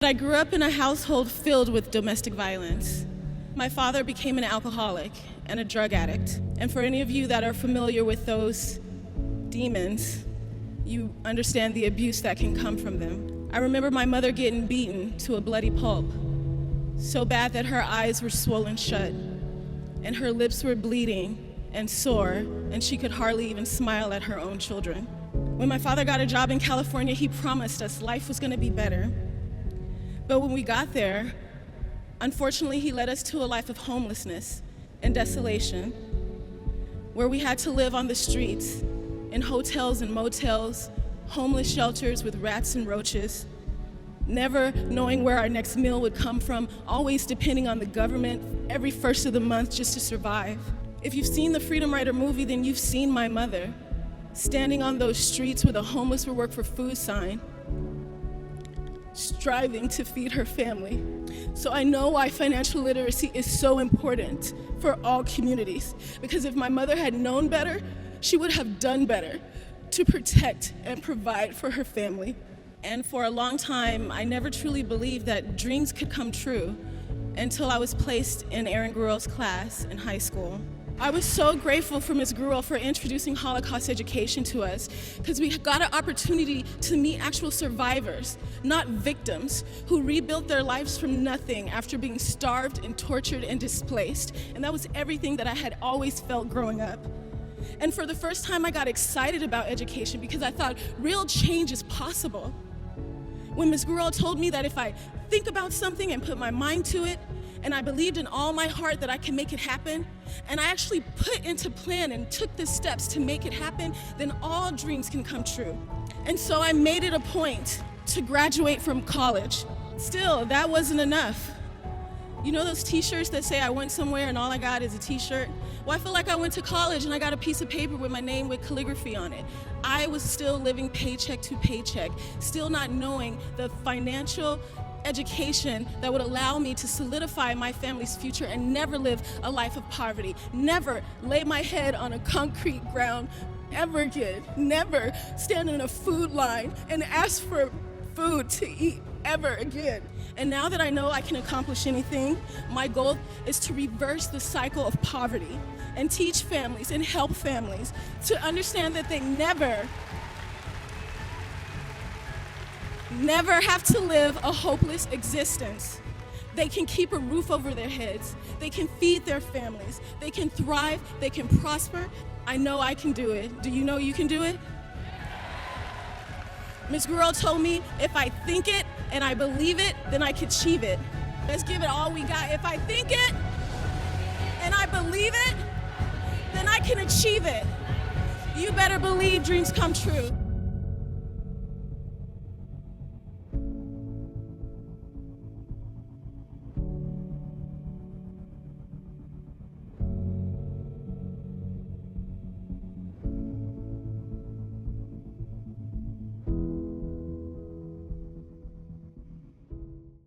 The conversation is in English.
I grew up in a household filled with domestic violence. My father became an alcoholic and a drug addict. And for any of you that are familiar with those demons, you understand the abuse that can come from them. I remember my mother getting beaten to a bloody pulp, so bad that her eyes were swollen shut, and her lips were bleeding and sore, and she could hardly even smile at her own children. When my father got a job in California, he promised us life was going to be better. But when we got there, unfortunately, he led us to a life of homelessness and desolation, where we had to live on the streets, in hotels and motels, homeless shelters with rats and roaches, never knowing where our next meal would come from, always depending on the government every first of the month just to survive. If you've seen the Freedom Rider movie, then you've seen my mother standing on those streets with a homeless will work for food sign, striving to feed her family. So I know why financial literacy is so important for all communities, because if my mother had known better, she would have done better to protect and provide for her family. And for a long time, I never truly believed that dreams could come true until I was placed in Aaron Gruel's class in high school. I was so grateful for Ms. Gruel for introducing Holocaust education to us, because we got an opportunity to meet actual survivors, not victims, who rebuilt their lives from nothing after being starved and tortured and displaced. And that was everything that I had always felt growing up. And for the first time, I got excited about education because I thought real change is possible. When Ms. Gruel told me that if I think about something and put my mind to it, and I believed in all my heart that I can make it happen, and I actually put into plan and took the steps to make it happen, then all dreams can come true. And so I made it a point to graduate from college. Still, that wasn't enough. You know those t-shirts that say I went somewhere and all I got is a t-shirt? Well, I feel like I went to college and I got a piece of paper with my name with calligraphy on it. I was still living paycheck to paycheck, still not knowing the financial education that would allow me to solidify my family's future and never live a life of poverty, never lay my head on a concrete ground ever again, never stand in a food line and ask for food to eat ever again. And now that I know I can accomplish anything, my goal is to reverse the cycle of poverty and teach families and help families to understand that they never have to live a hopeless existence. They can keep a roof over their heads. They can feed their families. They can thrive. They can prosper. I know I can do it. Do you know you can do it? Ms. Gruel told me if I think it and I believe it, then I can achieve it. Let's give it all we got. If I think it and I believe it, then I can achieve it. You better believe dreams come true.